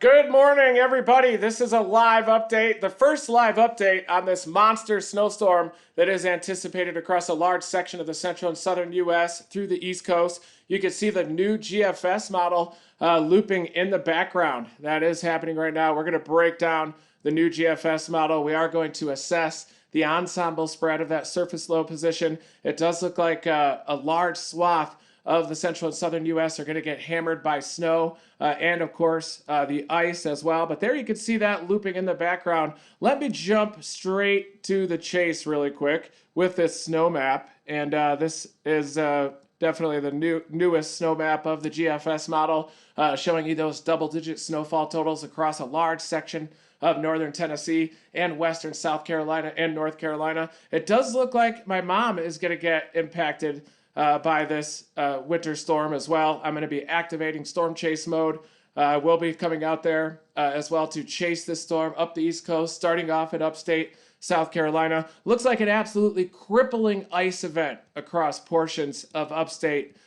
Good morning, everybody. This is a live update, the first live update on this monster snowstorm that is anticipated across a large section of the central and southern U.S. through the East Coast. You can see the new GFS model looping in the background. That is happening right now. We're going to break down the new GFS model. We are going to assess the ensemble spread of that surface low position. It does look like a large swath of the central and southern U.S. are going to get hammered by snow and, of course, the ice as well. But there you can see that looping in the background. Let me jump straight to the chase really quick with this snow map. And this is definitely the newest snow map of the GFS model, showing you those double-digit snowfall totals across a large section of northern Tennessee and western South Carolina and North Carolina. It does look like my mom is going to get impacted by this winter storm as well. I'm going to be activating storm chase mode. We'll be coming out there as well to chase this storm up the East Coast, starting off at upstate South Carolina. Looks like an absolutely crippling ice event across portions of upstate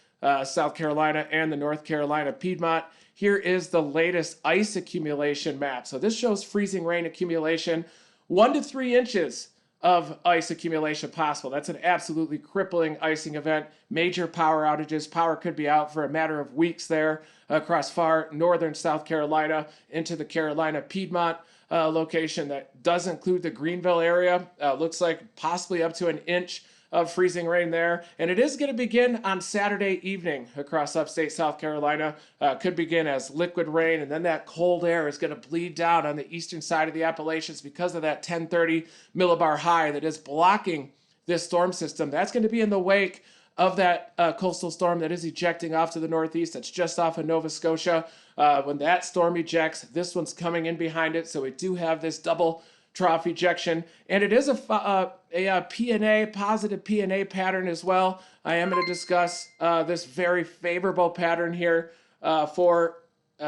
South Carolina and the North Carolina Piedmont. Here is the latest ice accumulation map. So this shows freezing rain accumulation, 1 to 3 inches of ice accumulation possible. That's an absolutely crippling icing event. Major power outages. Power could be out for a matter of weeks there across far northern South Carolina into the Carolina Piedmont location. That does include the Greenville area. Looks like possibly up to an inch of freezing rain there. And it is going to begin on Saturday evening across upstate South Carolina. Could begin as liquid rain, and then that cold air is going to bleed down on the eastern side of the Appalachians because of that 1030 millibar high that is blocking this storm system. That's going to be in the wake of that coastal storm that is ejecting off to the northeast. That's just off of Nova Scotia. When that storm ejects, this one's coming in behind it. So we do have this double trough ejection, and it is a PNA, positive PNA pattern as well. I am going to discuss this very favorable pattern here for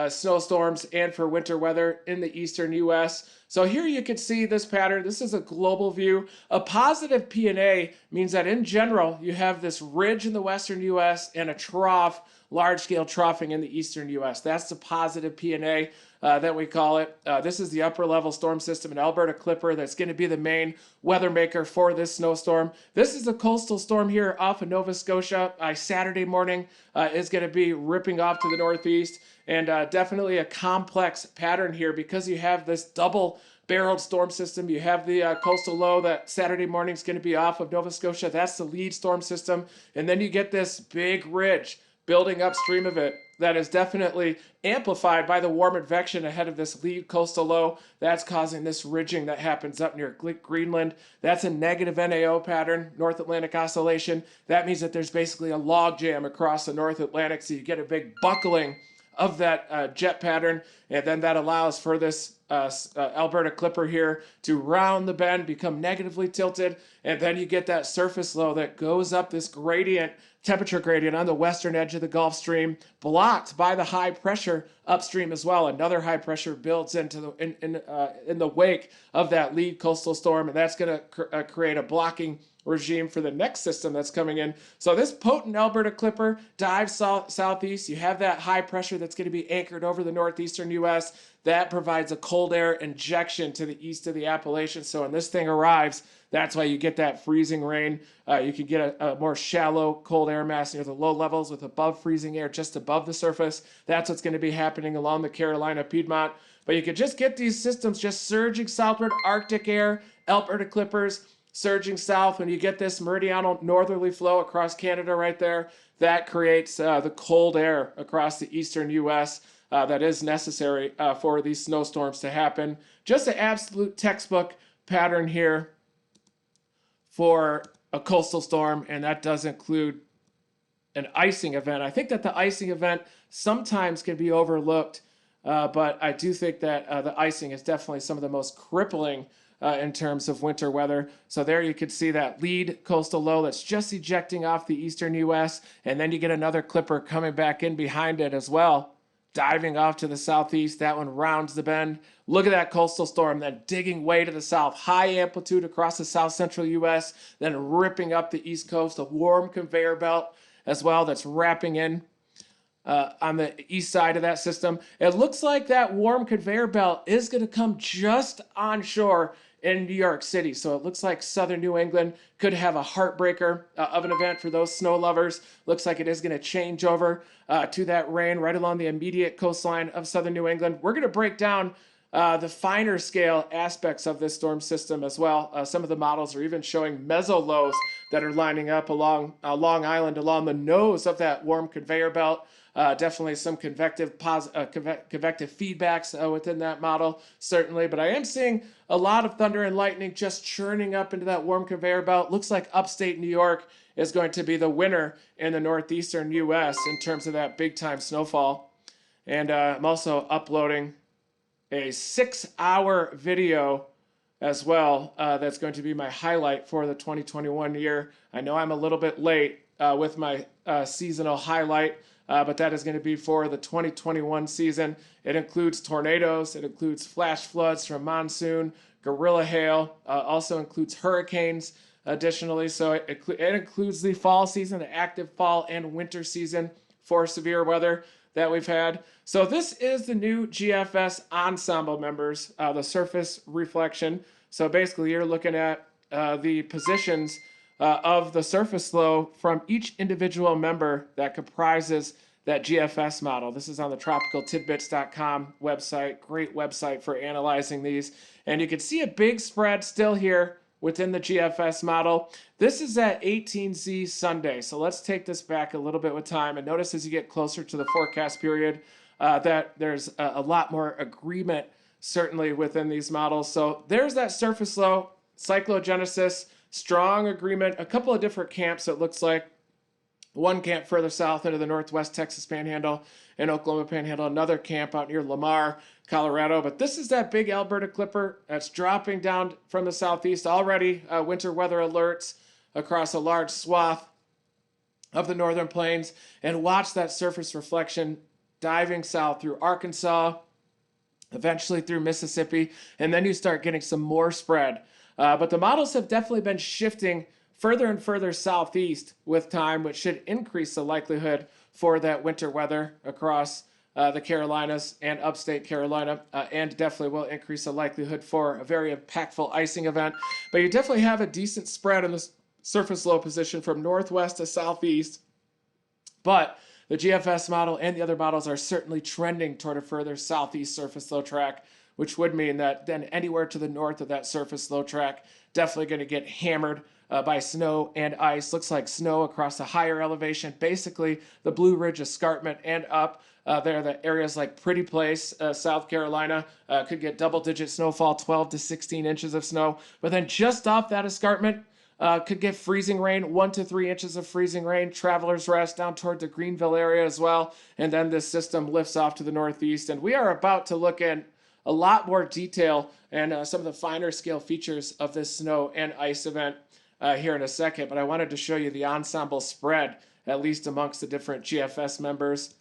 snowstorms and for winter weather in the eastern U.S. So here you can see this pattern. This is a global view. A positive PNA means that in general, you have this ridge in the western U.S. and a trough, large-scale troughing in the eastern U.S. That's the positive PNA that we call it. This is the upper-level storm system in Alberta Clipper that's going to be the main weather maker for this snowstorm. This is a coastal storm here off of Nova Scotia. Saturday morning is going to be ripping off to the northeast, and definitely a complex pattern here because you have this double-barreled storm system. You have the coastal low that Saturday morning is going to be off of Nova Scotia. That's the lead storm system. And then you get this big ridge building upstream of it that is definitely amplified by the warm advection ahead of this lead coastal low. That's causing this ridging that happens up near Greenland. That's a negative NAO pattern, North Atlantic Oscillation. That means that there's basically a log jam across the North Atlantic, so you get a big buckling of that jet pattern, and then that allows for this Alberta Clipper here to round the bend, become negatively tilted, and then you get that surface low that goes up this gradient, temperature gradient on the western edge of the Gulf Stream, blocked by the high pressure upstream as well. Another high pressure builds into the in the wake of that lead coastal storm, and that's going to create a blocking regime for the next system that's coming in. So this potent Alberta Clipper dives southeast. You have that high pressure that's going to be anchored over the northeastern U.S. That provides a cold air injection to the east of the Appalachians. So when this thing arrives, that's why you get that freezing rain. You can get a more shallow cold air mass near the low levels with above freezing air just above the surface. That's what's going to be happening along the Carolina Piedmont. But you could just get these systems just surging southward, Arctic air, Alberta Clippers, surging south. When you get this meridional northerly flow across Canada right there, that creates the cold air across the eastern U.S. That is necessary for these snowstorms to happen. Just an absolute textbook pattern here for a coastal storm, and that does include an icing event. I think that the icing event sometimes can be overlooked, but I do think that the icing is definitely some of the most crippling in terms of winter weather. So there you can see that lead coastal low that's just ejecting off the eastern U.S., and then you get another clipper coming back in behind it as well, diving off to the southeast. That one rounds the bend. Look at that coastal storm then digging way to the south, high amplitude across the south central U.S., then ripping up the east coast, a warm conveyor belt as well that's wrapping in on the east side of that system. It looks like that warm conveyor belt is going to come just onshore in New York City. So it looks like southern New England could have a heartbreaker of an event for those snow lovers. Looks like it is going to change over to that rain right along the immediate coastline of southern New England. We're going to break down the finer scale aspects of this storm system as well. Some of the models are even showing mesolows that are lining up along Long Island, along the nose of that warm conveyor belt. Definitely some convective feedbacks within that model, certainly. But I am seeing a lot of thunder and lightning just churning up into that warm conveyor belt. Looks like upstate New York is going to be the winner in the northeastern U.S. in terms of that big-time snowfall. And I'm also uploading a 6-hour video as well. That's going to be my highlight for the 2021 year. I know I'm a little bit late with my seasonal highlight, but that is going to be for the 2021 season. It includes tornadoes. It includes flash floods from monsoon, gorilla hail, also includes hurricanes additionally. So it includes the fall season, the active fall and winter season for severe weather that we've had. So this is the new GFS ensemble members, the surface reflection. So basically you're looking at the positions of the surface flow from each individual member that comprises that GFS model. This is on the tropicaltidbits.com website. Great website for analyzing these. And you can see a big spread still here within the GFS model. This is at 18Z Sunday. So let's take this back a little bit with time. And notice as you get closer to the forecast period that there's a lot more agreement certainly within these models. So there's that surface low, cyclogenesis, strong agreement, a couple of different camps it looks like. One camp further south into the northwest Texas Panhandle and Oklahoma Panhandle, another camp out near Lamar, Colorado. But this is that big Alberta clipper that's dropping down from the southeast already. Winter weather alerts across a large swath of the northern plains. And watch that surface reflection diving south through Arkansas, eventually through Mississippi, and then you start getting some more spread. But the models have definitely been shifting further and further southeast with time, which should increase the likelihood for that winter weather across the Carolinas and upstate Carolina, and definitely will increase the likelihood for a very impactful icing event. But you definitely have a decent spread in the surface low position from northwest to southeast. But the GFS model and the other models are certainly trending toward a further southeast surface low track, which would mean that then anywhere to the north of that surface low track, definitely going to get hammered by snow and ice. Looks like snow across the higher elevation, basically the Blue Ridge Escarpment and up. There are the areas like Pretty Place, South Carolina, could get double-digit snowfall, 12 to 16 inches of snow. But then just off that escarpment, could get freezing rain, 1 to 3 inches of freezing rain. Travelers Rest down toward the Greenville area as well. And then this system lifts off to the northeast. And we are about to look in a lot more detail and some of the finer scale features of this snow and ice event here in a second. But I wanted to show you the ensemble spread, at least amongst the different GFS members.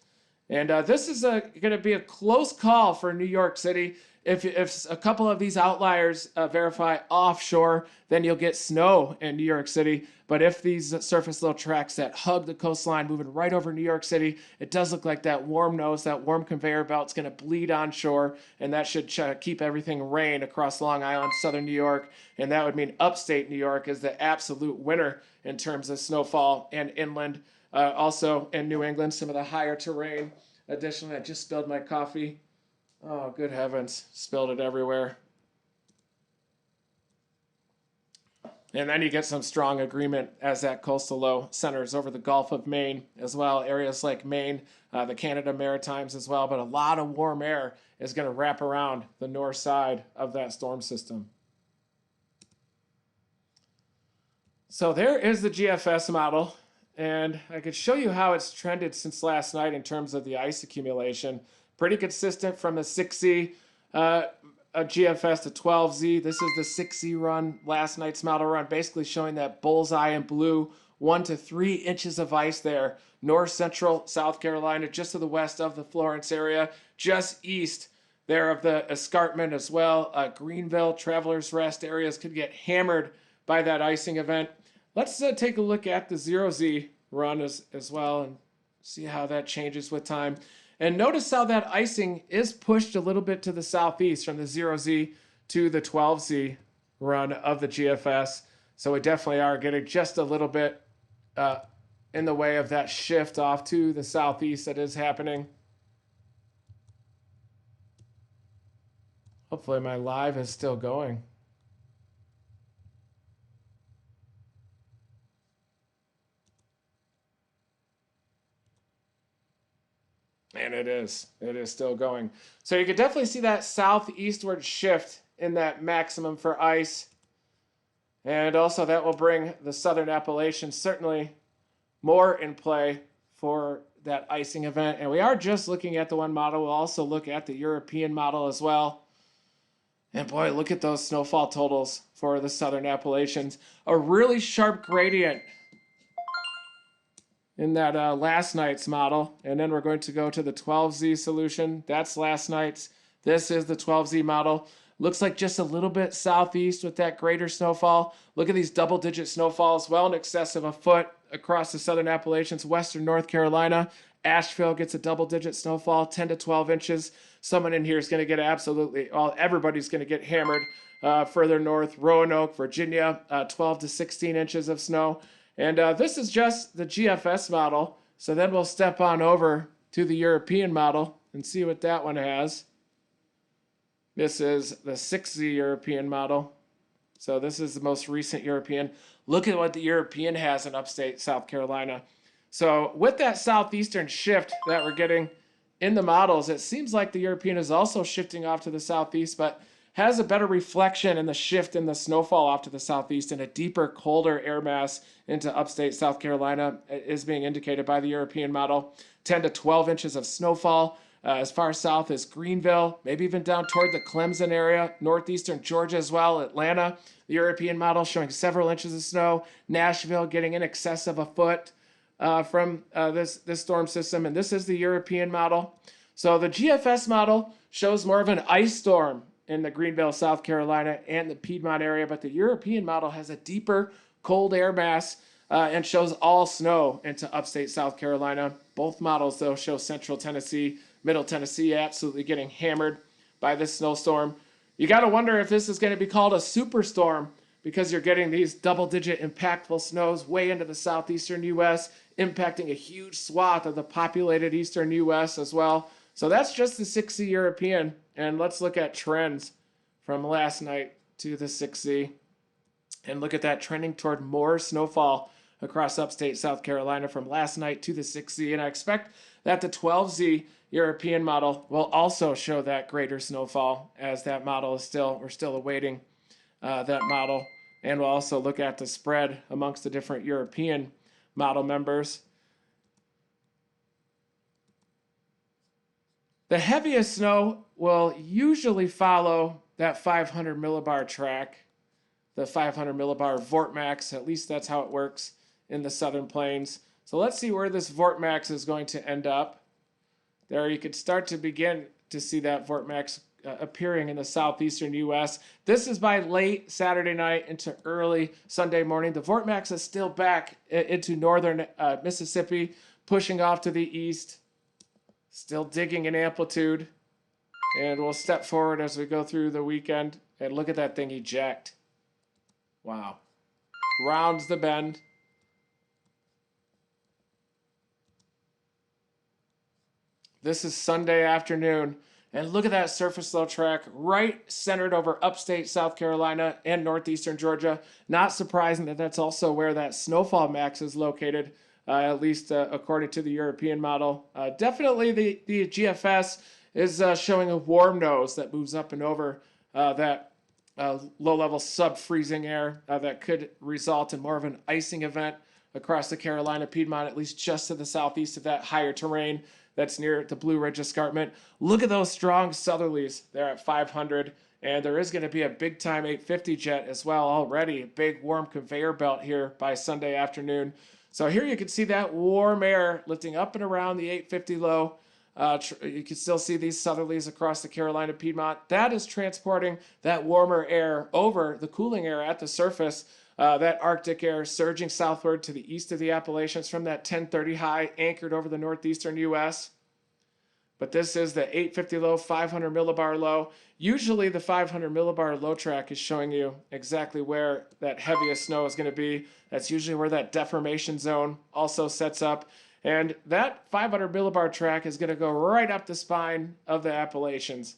And this is going to be a close call for New York City. If a couple of these outliers verify offshore, then you'll get snow in New York City. But if these surface low tracks that hug the coastline moving right over New York City, it does look like that warm nose, that warm conveyor belt is going to bleed onshore, and that should keep everything rain across Long Island, southern New York. And that would mean upstate New York is the absolute winner in terms of snowfall and inland. Also in New England, some of the higher terrain. Additionally, I just spilled my coffee. Oh, good heavens, spilled it everywhere. And then you get some strong agreement as that coastal low centers over the Gulf of Maine as well, areas like Maine, the Canada Maritimes as well, but a lot of warm air is going to wrap around the north side of that storm system. So there is the GFS model. And I could show you how it's trended since last night in terms of the ice accumulation. Pretty consistent from the 6Z GFS to 12Z. This is the 6Z run, last night's model run, basically showing that bullseye in blue, 1 to 3 inches of ice there. North central South Carolina, just to the west of the Florence area, just east there of the escarpment as well. Greenville, Travelers Rest areas could get hammered by that icing event. Let's take a look at the 0Z run as well and See how that changes with time. And notice how that icing is pushed a little bit to the southeast from the 0Z to the 12Z run of the GFS. So we definitely are getting just a little bit in the way of that shift off to the southeast that is happening. Hopefully my live is still going. And it is still going. So you can definitely see that southeastward shift in that maximum for ice. And also that will bring the Southern Appalachians certainly more in play for that icing event. And we are just looking at the one model. We'll also look at the European model as well. And boy, look at those snowfall totals for the Southern Appalachians. A really sharp gradient in that last night's model. And then we're going to go to the 12Z solution. That's last night's. This is the 12Z model. Looks like just a little bit southeast with that greater snowfall. Look at these double-digit snowfalls, well in excess of a foot across the Southern Appalachians, Western North Carolina. Asheville gets a double-digit snowfall, 10 to 12 inches. Someone in here is going to get absolutely, well, everybody's going to get hammered. Further north, Roanoke, Virginia, 12 to 16 inches of snow. And this is just the GFS model. So then we'll step on over to the European model and see what that one has. This is the 6Z European model. So this is the most recent European. Look at what the European has in upstate South Carolina. So with that southeastern shift that we're getting in the models, it seems like the European is also shifting off to the southeast, but has a better reflection in the shift in the snowfall off to the southeast, and a deeper, colder air mass into upstate South Carolina is being indicated by the European model. 10 to 12 inches of snowfall as far south as Greenville, maybe even down toward the Clemson area, northeastern Georgia as well, Atlanta. The European model showing several inches of snow. Nashville getting in excess of a foot from this storm system, and this is the European model. So the GFS model shows more of an ice storm in the Greenville, South Carolina, and the Piedmont area, but the European model has a deeper cold air mass and shows all snow into upstate South Carolina. Both models, though, show central Tennessee, middle Tennessee absolutely getting hammered by this snowstorm. You got to wonder if this is going to be called a superstorm, because you're getting these double-digit impactful snows way into the southeastern U.S., impacting a huge swath of the populated eastern U.S. as well. So that's just the 6Z European. And let's look at trends from last night to the 6Z. And look at that, trending toward more snowfall across upstate South Carolina from last night to the 6Z. And I expect that the 12Z European model will also show that greater snowfall, as that model is we're still awaiting that model. And we'll also look at the spread amongst the different European model members. The heaviest snow will usually follow that 500 millibar track, the 500 millibar Vortmax. At least that's how it works in the Southern Plains. So let's see where this Vortmax is going to end up. There you could start to begin to see that Vortmax appearing in the southeastern U.S. This is by late Saturday night into early Sunday morning. The Vortmax is still back into northern Mississippi, pushing off to the east, still digging in amplitude. And we'll step forward as we go through the weekend. And look at that thing eject. Wow. Rounds the bend. This is Sunday afternoon. And look at that surface low track right centered over upstate South Carolina and northeastern Georgia. Not surprising that that's also where that snowfall max is located, at least according to the European model. Definitely the GFS is showing a warm nose that moves up and over that low-level sub-freezing air that could result in more of an icing event across the Carolina Piedmont, at least just to the southeast of that higher terrain that's near the Blue Ridge Escarpment. Look at those strong southerlies there at 500, and there is going to be a big-time 850 jet as well already, a big warm conveyor belt here by Sunday afternoon. So here you can see that warm air lifting up and around the 850 low. You can still see these southerlies across the Carolina Piedmont. That is transporting that warmer air over the cooling air at the surface That Arctic air surging southward to the east of the Appalachians from that 1030 high anchored over the northeastern U.S. But this is the 850 low, 500 millibar low. Usually the 500 millibar low track is showing you exactly where that heaviest snow is going to be. That's usually where that deformation zone also sets up. And that 500 millibar track is going to go right up the spine of the Appalachians.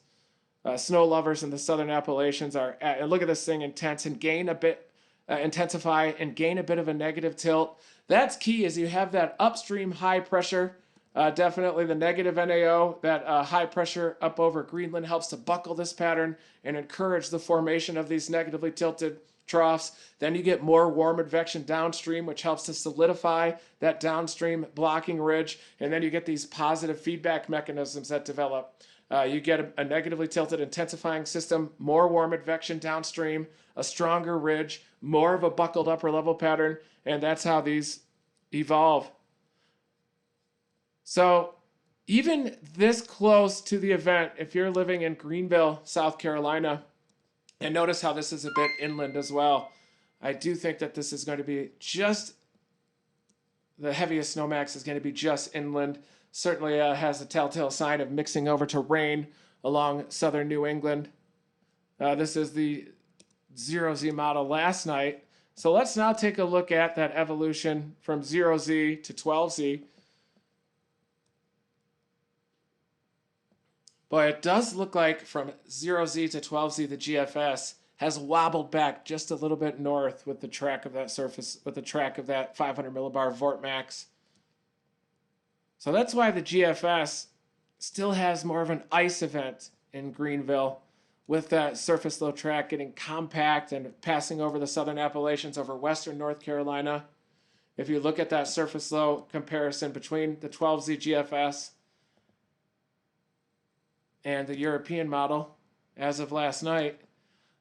Snow lovers in the southern Appalachians are at, and look at this thing intense and gain a bit, intensify and gain a bit of a negative tilt. That's key as you have that upstream high pressure. Definitely the negative NAO, that high pressure up over Greenland helps to buckle this pattern and encourage the formation of these negatively tilted troughs. Then you get more warm advection downstream, which helps to solidify that downstream blocking ridge. And then you get these positive feedback mechanisms that develop. You get a negatively tilted intensifying system, more warm advection downstream, a stronger ridge, more of a buckled upper level pattern, and that's how these evolve. So even this close to the event, if you're living in Greenville, South Carolina, and notice how this is a bit inland as well, I do think that this is going to be just, the heaviest snowmax is going to be just inland. Certainly has a telltale sign of mixing over to rain along southern New England. This is the 0Z model last night. So let's now take a look at that evolution from 0Z to 12Z. But it does look like from 0Z to 12Z, the GFS has wobbled back just a little bit north with the track of that surface, with the track of that 500 millibar Vortmax. So that's why the GFS still has more of an ice event in Greenville, with that surface low track getting compact and passing over the southern Appalachians over western North Carolina. If you look at that surface low comparison between the 12Z GFS and the European model as of last night,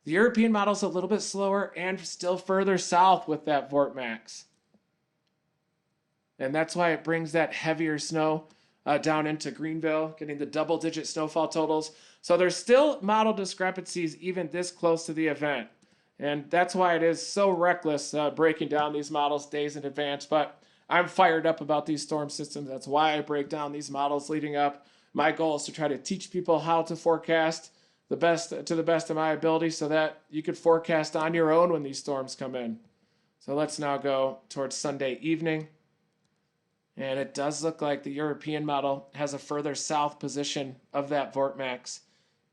the European model is a little bit slower and still further south with that Vortmax. And that's why it brings that heavier snow down into Greenville, getting the double-digit snowfall totals. So there's still model discrepancies even this close to the event. And that's why it is so reckless breaking down these models days in advance. But I'm fired up about these storm systems. That's why I break down these models leading up. My goal is to try to teach people how to forecast to the best of my ability so that you could forecast on your own when these storms come in. So let's now go towards Sunday evening. And it does look like the European model has a further south position of that Vortmax,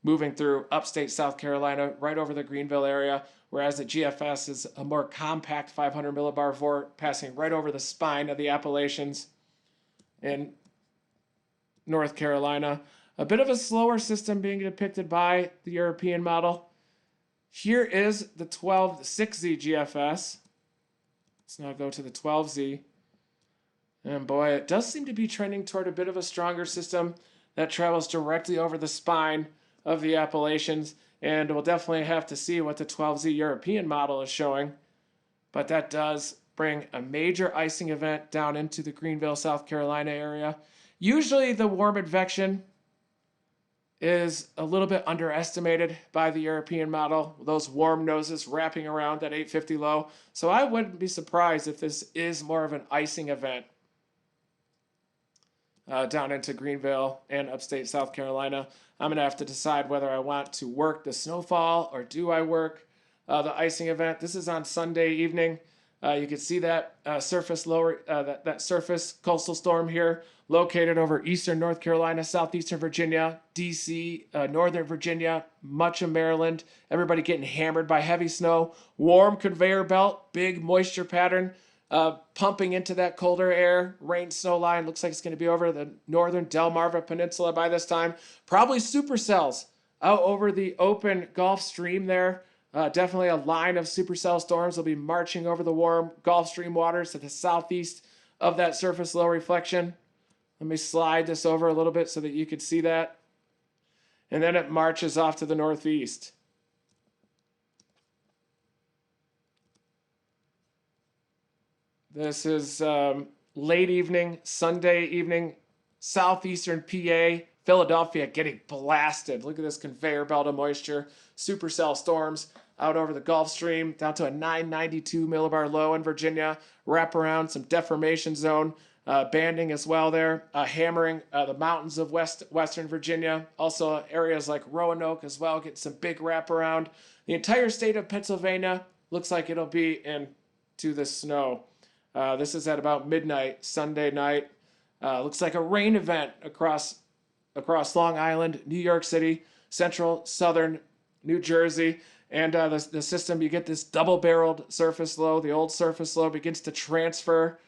moving through upstate South Carolina, right over the Greenville area, whereas the GFS is a more compact 500 millibar Vort, passing right over the spine of the Appalachians in North Carolina. A bit of a slower system being depicted by the European model. Here is the 6Z GFS. Let's now go to the 12Z. And boy, it does seem to be trending toward a bit of a stronger system that travels directly over the spine of the Appalachians. And we'll definitely have to see what the 12Z European model is showing. But that does bring a major icing event down into the Greenville, South Carolina area. Usually the warm advection is a little bit underestimated by the European model, those warm noses wrapping around that 850 low. So I wouldn't be surprised if this is more of an icing event down into Greenville and upstate South Carolina. I'm going to have to decide whether I want to work the snowfall or do I work the icing event. This is on Sunday evening. You can see that surface coastal storm here, located over eastern North Carolina, southeastern Virginia, D.C., northern Virginia, much of Maryland. Everybody getting hammered by heavy snow. Warm conveyor belt, big moisture pattern, pumping into that colder air. Rain snow line looks like it's going to be over the northern Delmarva Peninsula by this time. Probably supercells out over the open Gulf Stream there. Definitely a line of supercell storms will be marching over the warm Gulf Stream waters to the southeast of that surface low reflection. Let me slide this over a little bit so that you could see that. And then it marches off to the northeast. This is late evening, Sunday evening, southeastern PA, Philadelphia getting blasted. Look at this conveyor belt of moisture, supercell storms out over the Gulf Stream, down to a 992 millibar low in Virginia. Wrap around some deformation zone banding as well there, hammering the mountains of western Virginia. Also areas like Roanoke as well, getting some big wraparound. The entire state of Pennsylvania looks like it'll be into the snow. This is at about midnight Sunday night. Looks like a rain event across Long Island, New York City, central, southern New Jersey. And the system, you get this double-barreled surface low. The old surface low begins to transfer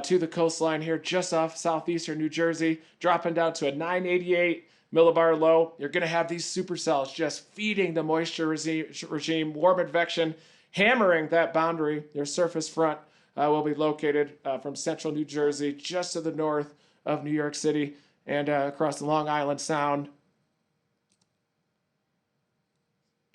to the coastline here just off southeastern New Jersey, dropping down to a 988 millibar low. You're going to have these supercells just feeding the moisture regime, warm advection, hammering that boundary. Your surface front will be located from central New Jersey, just to the north of New York City, and across the Long Island Sound.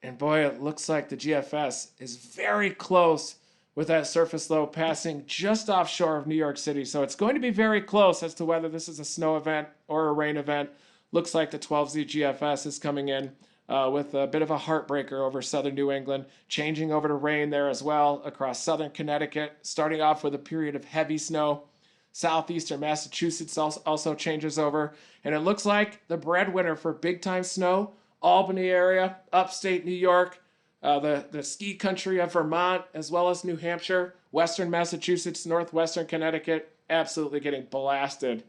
And boy, it looks like the GFS is very close with that surface low passing just offshore of New York City. So it's going to be very close as to whether this is a snow event or a rain event. Looks like the 12Z GFS is coming in with a bit of a heartbreaker over southern New England, changing over to rain there as well across southern Connecticut, starting off with a period of heavy snow. Southeastern Massachusetts also changes over. And it looks like the breadwinner for big-time snow, Albany area, upstate New York, the ski country of Vermont, as well as New Hampshire, western Massachusetts, northwestern Connecticut, absolutely getting blasted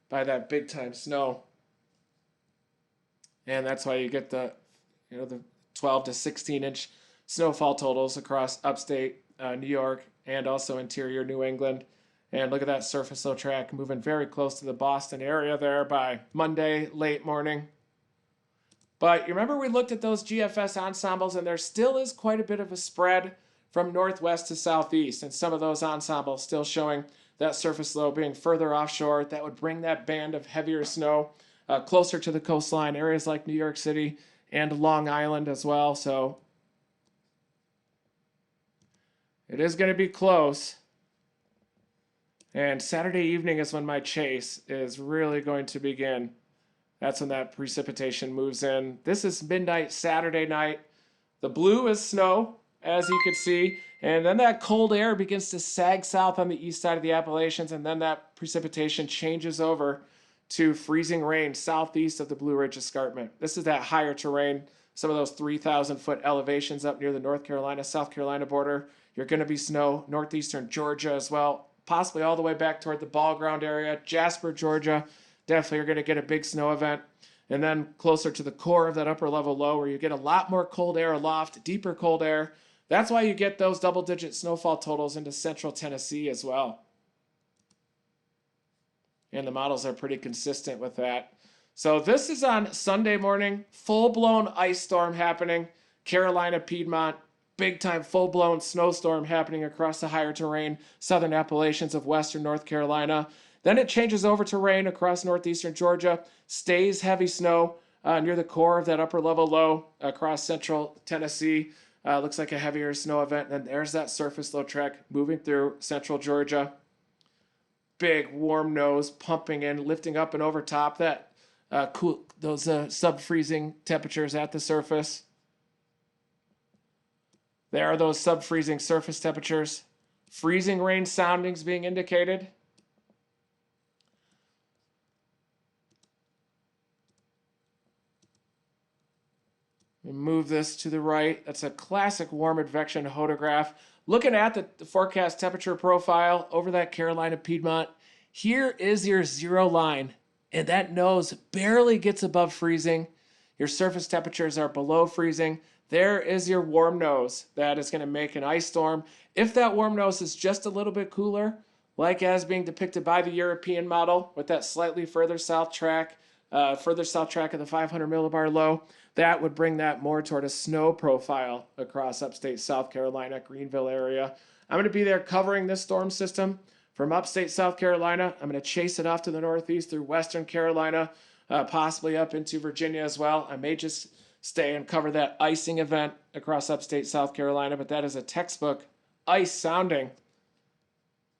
by that big-time snow. And that's why you get the 12 to 16-inch snowfall totals across upstate New York and also interior New England. And look at that surface low track moving very close to the Boston area there by Monday, late morning. But you remember we looked at those GFS ensembles, and there still is quite a bit of a spread from northwest to southeast, and some of those ensembles still showing that surface low being further offshore. That would bring that band of heavier snow closer to the coastline, areas like New York City and Long Island as well. So it is going to be close. And Saturday evening is when my chase is really going to begin. That's when that precipitation moves in. This is midnight Saturday night. The blue is snow, as you can see. And then that cold air begins to sag south on the east side of the Appalachians. And then that precipitation changes over to freezing rain southeast of the Blue Ridge Escarpment. This is that higher terrain, some of those 3,000-foot elevations up near the North Carolina, South Carolina border. You're going to be snow, northeastern Georgia as well, possibly all the way back toward the ball ground area, Jasper, Georgia. Definitely you're going to get a big snow event. And then closer to the core of that upper level low where you get a lot more cold air aloft, deeper cold air. That's why you get those double-digit snowfall totals into central Tennessee as well. And the models are pretty consistent with that. So this is on Sunday morning, full-blown ice storm happening, Carolina, Piedmont, big-time full-blown snowstorm happening across the higher terrain, southern Appalachians of western North Carolina. Then it changes over to rain across northeastern Georgia, stays heavy snow near the core of that upper level low across central Tennessee. Looks like a heavier snow event. And there's that surface low track moving through central Georgia. Big warm nose pumping in, lifting up and over top that those sub-freezing temperatures at the surface. There are those sub-freezing surface temperatures. Freezing rain soundings being indicated. Move this to the right. That's a classic warm advection photograph. Looking at the forecast temperature profile over that Carolina Piedmont, here is your zero line, and that nose barely gets above freezing. Your surface temperatures are below freezing. There is your warm nose. That is going to make an ice storm. If that warm nose is just a little bit cooler, like as being depicted by the European model with that slightly further south track of the 500 millibar low, that would bring that more toward a snow profile across upstate South Carolina, Greenville area. I'm going to be there covering this storm system from upstate South Carolina. I'm going to chase it off to the northeast through western Carolina, possibly up into Virginia as well. I may just stay and cover that icing event across upstate South Carolina, but that is a textbook ice sounding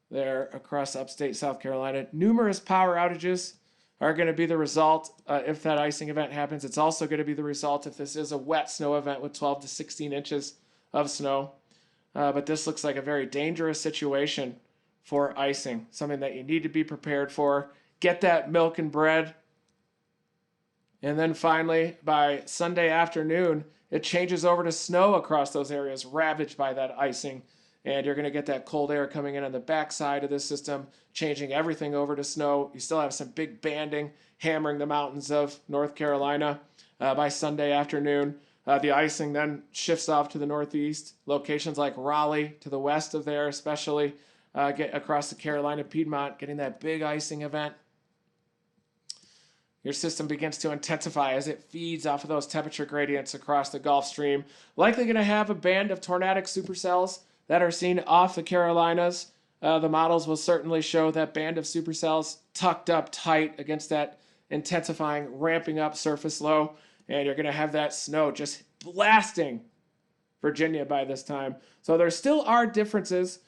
there across upstate South Carolina. Numerous power outages are going to be the result if that icing event happens. It's also going to be the result if this is a wet snow event with 12 to 16 inches of snow. But this looks like a very dangerous situation for icing, something that you need to be prepared for. Get that milk and bread. And then finally, by Sunday afternoon, it changes over to snow across those areas ravaged by that icing. And you're going to get that cold air coming in on the backside of this system, changing everything over to snow. You still have some big banding hammering the mountains of North Carolina by Sunday afternoon. The icing then shifts off to the northeast. Locations like Raleigh to the west of there, especially get across the Carolina Piedmont, getting that big icing event. Your system begins to intensify as it feeds off of those temperature gradients across the Gulf Stream. Likely going to have a band of tornadic supercells that are seen off the Carolinas. The models will certainly show that band of supercells tucked up tight against that intensifying, ramping up surface low. And you're going to have that snow just blasting Virginia by this time. So there still are differences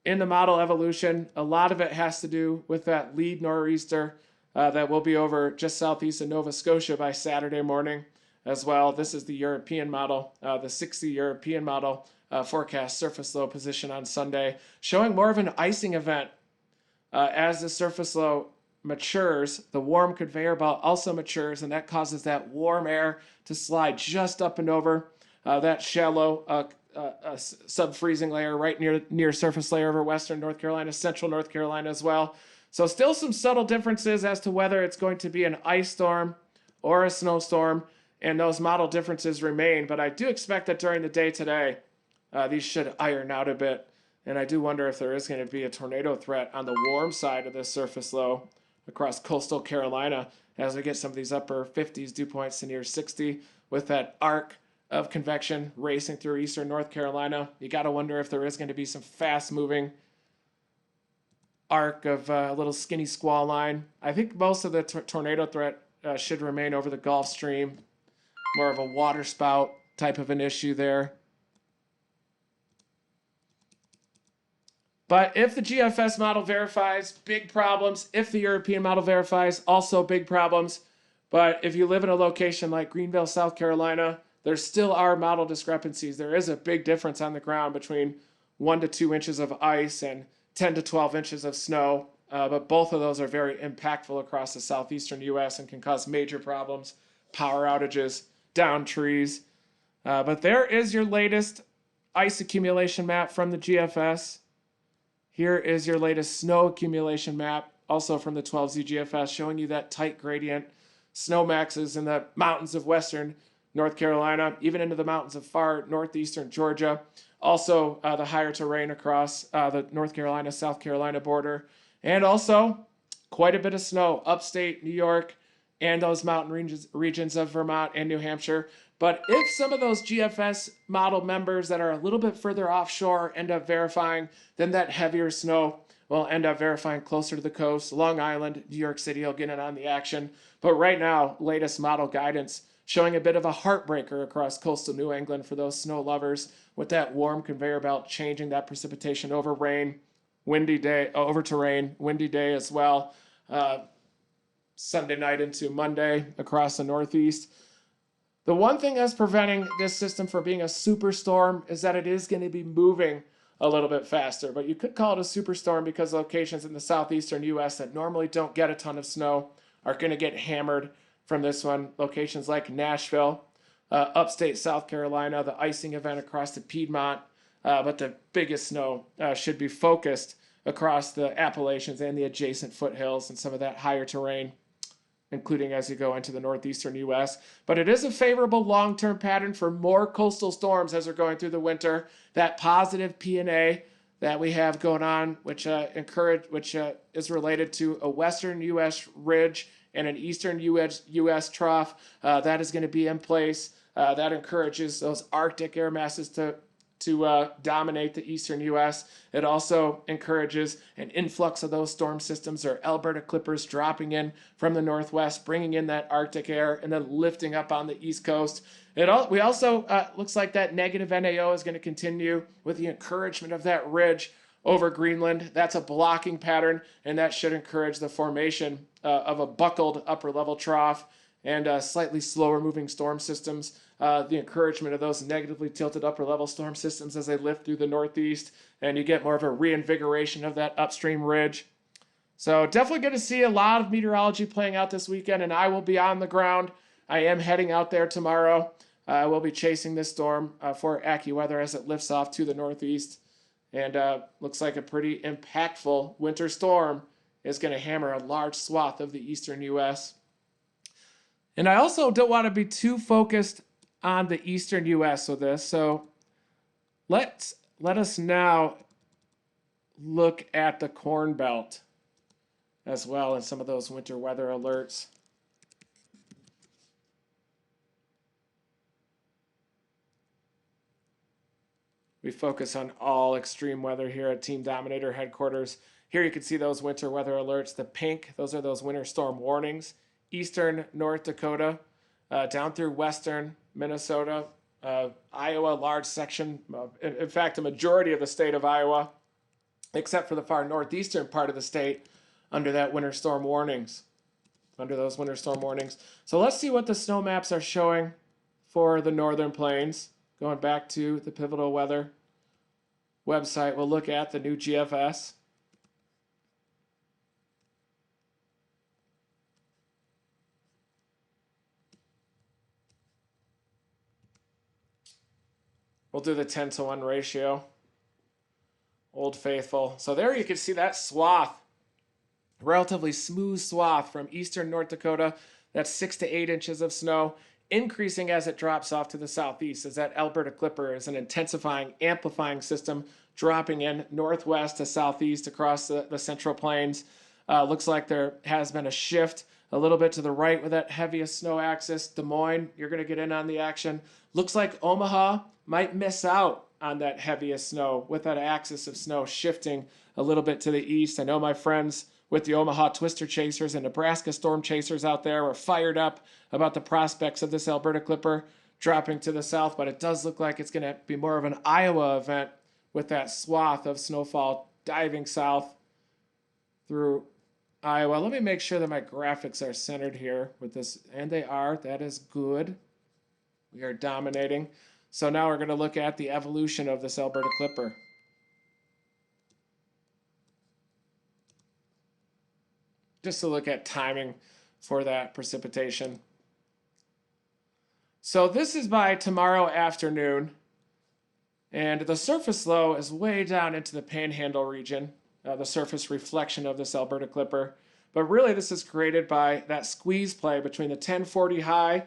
in the model evolution. A lot of it has to do with that lead nor'easter that will be over just southeast of Nova Scotia by Saturday morning as well. This is the European model, the 60 European model forecast surface low position on Sunday, showing more of an icing event as the surface low matures. The warm conveyor belt also matures, and that causes that warm air to slide just up and over that shallow sub-freezing layer right near surface layer over western North Carolina, central North Carolina as well. So still some subtle differences as to whether it's going to be an ice storm or a snowstorm, and those model differences remain. But I do expect that during the day today, these should iron out a bit. And I do wonder if there is going to be a tornado threat on the warm side of this surface low across coastal Carolina as we get some of these upper 50s dew points to near 60 with that arc of convection racing through eastern North Carolina. You got to wonder if there is going to be some fast-moving arc of a little skinny squall line. I think most of the tornado threat should remain over the Gulf Stream. More of a water spout type of an issue there. But if the GFS model verifies, big problems. If the European model verifies, also big problems. But if you live in a location like Greenville, South Carolina, there still are model discrepancies. There is a big difference on the ground between 1 to 2 inches of ice and 10 to 12 inches of snow, but both of those are very impactful across the southeastern U.S. and can cause major problems, power outages, downed trees. But there is your latest ice accumulation map from the GFS. Here is your latest snow accumulation map, also from the 12Z GFS, showing you that tight gradient, snow maxes in the mountains of western North Carolina, even into the mountains of far northeastern Georgia. Also, the higher terrain across the North Carolina, South Carolina border. And also, quite a bit of snow, upstate New York and those mountain regions of Vermont and New Hampshire. But if some of those GFS model members that are a little bit further offshore end up verifying, then that heavier snow will end up verifying closer to the coast. Long Island, New York City will get in on the action. But right now, latest model guidance showing a bit of a heartbreaker across coastal New England for those snow lovers, with that warm conveyor belt changing that precipitation over rain, windy day, over to rain, windy day as well. Sunday night into Monday across the Northeast. The one thing that's preventing this system from being a superstorm is that it is going to be moving a little bit faster, but you could call it a superstorm because locations in the southeastern U.S. that normally don't get a ton of snow are going to get hammered from this one. Locations like Nashville, upstate South Carolina, the icing event across the Piedmont, but the biggest snow should be focused across the Appalachians and the adjacent foothills and some of that higher terrain, including as you go into the northeastern U.S. But it is a favorable long-term pattern for more coastal storms as we're going through the winter. That positive P&A that we have going on, which is related to a western U.S. ridge and an eastern U.S. trough, that is going to be in place. That encourages those Arctic air masses to dominate the eastern U.S. It also encourages an influx of those storm systems or Alberta clippers dropping in from the northwest, bringing in that Arctic air and then lifting up on the east coast. We also looks like that negative NAO is going to continue with the encouragement of that ridge over Greenland. That's a blocking pattern, and that should encourage the formation of a buckled upper level trough and slightly slower moving storm systems. The encouragement of those negatively tilted upper level storm systems as they lift through the northeast, and you get more of a reinvigoration of that upstream ridge. So definitely going to see a lot of meteorology playing out this weekend, and I will be on the ground. I am heading out there tomorrow. I will be chasing this storm for AccuWeather as it lifts off to the northeast. And looks like a pretty impactful winter storm is going to hammer a large swath of the eastern U.S. And I also don't want to be too focused on the eastern U.S. with this. So let us now look at the Corn Belt as well and some of those winter weather alerts. We focus on all extreme weather here at Team Dominator headquarters. Here you can see those winter weather alerts. The pink, those are those winter storm warnings. Eastern North Dakota, down through western Minnesota, Iowa, large section. In fact, a majority of the state of Iowa, except for the far northeastern part of the state, under that winter storm warnings. Under those winter storm warnings. So let's see what the snow maps are showing for the northern plains. Going back to the Pivotal Weather website, we'll look at the new GFS. We'll do the 10-to-1 ratio. Old Faithful. So there you can see that swath, relatively smooth swath from eastern North Dakota. That's 6 to 8 inches of snow, increasing as it drops off to the southeast, as that Alberta Clipper is an intensifying, amplifying system dropping in northwest to southeast across the Central Plains. Looks like there has been a shift a little bit to the right with that heaviest snow axis. Des Moines, you're going to get in on the action. Looks like Omaha might miss out on that heaviest snow with that axis of snow shifting a little bit to the east. I know my friends with the Omaha Twister Chasers and Nebraska Storm Chasers out there are fired up about the prospects of this Alberta Clipper dropping to the south, but it does look like it's going to be more of an Iowa event with that swath of snowfall diving south through Iowa. Let me make sure that my graphics are centered here with this, and they are. That is good. We are dominating. So now we're going to look at the evolution of this Alberta Clipper. Just to look at timing for that precipitation. So this is by tomorrow afternoon, and the surface low is way down into the Panhandle region, the surface reflection of this Alberta Clipper. But really this is created by that squeeze play between the 1040 high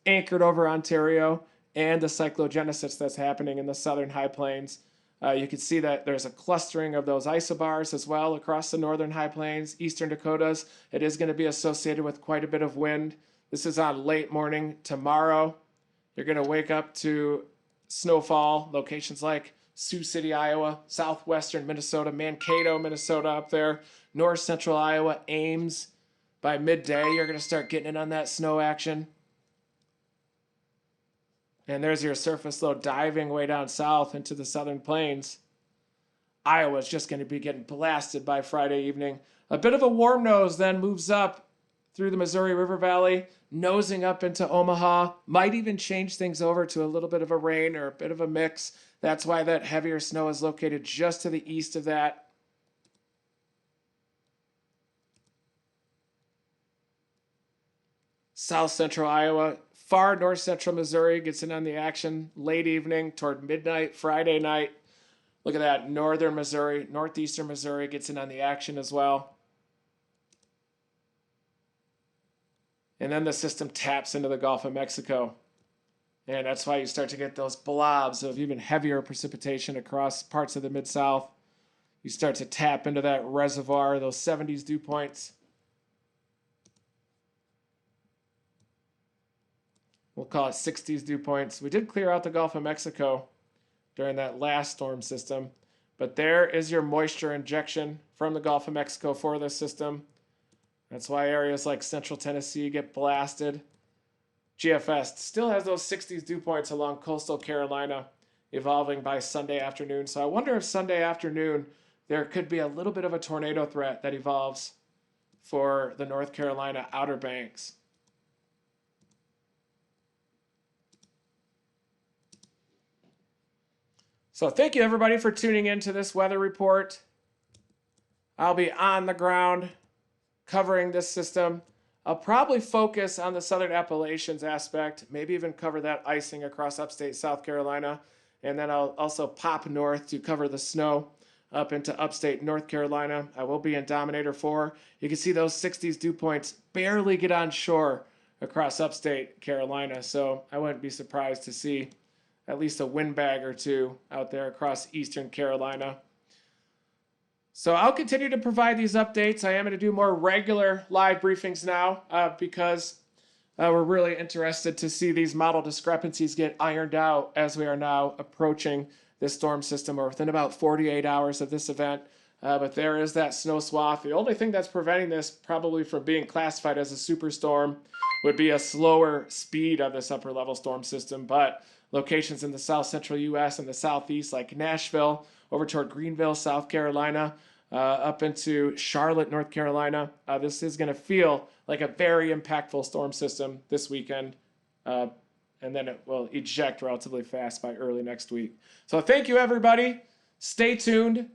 anchored over Ontario and the cyclogenesis that's happening in the southern high plains. You can see that there's a clustering of those isobars as well across the northern high plains, eastern Dakotas. It is going to be associated with quite a bit of wind. This is on late morning tomorrow. You're going to wake up to snowfall, locations like Sioux City, Iowa, southwestern Minnesota, Mankato, Minnesota up there, north central Iowa, Ames. By midday, you're going to start getting in on that snow action. And there's your surface low diving way down south into the southern plains. Iowa's just going to be getting blasted by Friday evening. A bit of a warm nose then moves up through the Missouri River Valley, nosing up into Omaha. Might even change things over to a little bit of a rain or a bit of a mix. That's why that heavier snow is located just to the east of that. South central Iowa, far north central Missouri gets in on the action late evening toward midnight Friday night. Look at that, northern Missouri, northeastern Missouri gets in on the action as well. And then the system taps into the Gulf of Mexico. And that's why you start to get those blobs of even heavier precipitation across parts of the Mid-South. You start to tap into that reservoir, those 70s dew points. We'll call it 60s dew points. We did clear out the Gulf of Mexico during that last storm system, but there is your moisture injection from the Gulf of Mexico for this system. That's why areas like central Tennessee get blasted. GFS still has those 60s dew points along coastal Carolina evolving by Sunday afternoon. So I wonder if Sunday afternoon there could be a little bit of a tornado threat that evolves for the North Carolina Outer Banks. So thank you everybody for tuning in to this weather report. I'll be on the ground covering this system. I'll probably focus on the Southern Appalachians aspect, maybe even cover that icing across upstate South Carolina. And then I'll also pop north to cover the snow up into upstate North Carolina. I will be in Dominator 4. You can see those 60s dew points barely get on shore across upstate Carolina. So I wouldn't be surprised to see at least a windbag or two out there across eastern Carolina. So I'll continue to provide these updates. I am going to do more regular live briefings now because we're really interested to see these model discrepancies get ironed out as we are now approaching this storm system, or within about 48 hours of this event. But there is that snow swath. The only thing that's preventing this probably from being classified as a superstorm would be a slower speed of this upper level storm system. But locations in the south central U.S. and the southeast, like Nashville, over toward Greenville, South Carolina, up into Charlotte, North Carolina, this is going to feel like a very impactful storm system this weekend. And then it will eject relatively fast by early next week. So thank you, everybody. Stay tuned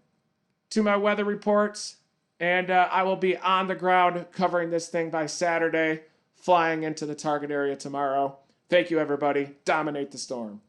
to my weather reports, and I will be on the ground covering this thing by Saturday, flying into the target area tomorrow. Thank you, everybody. Dominate the storm.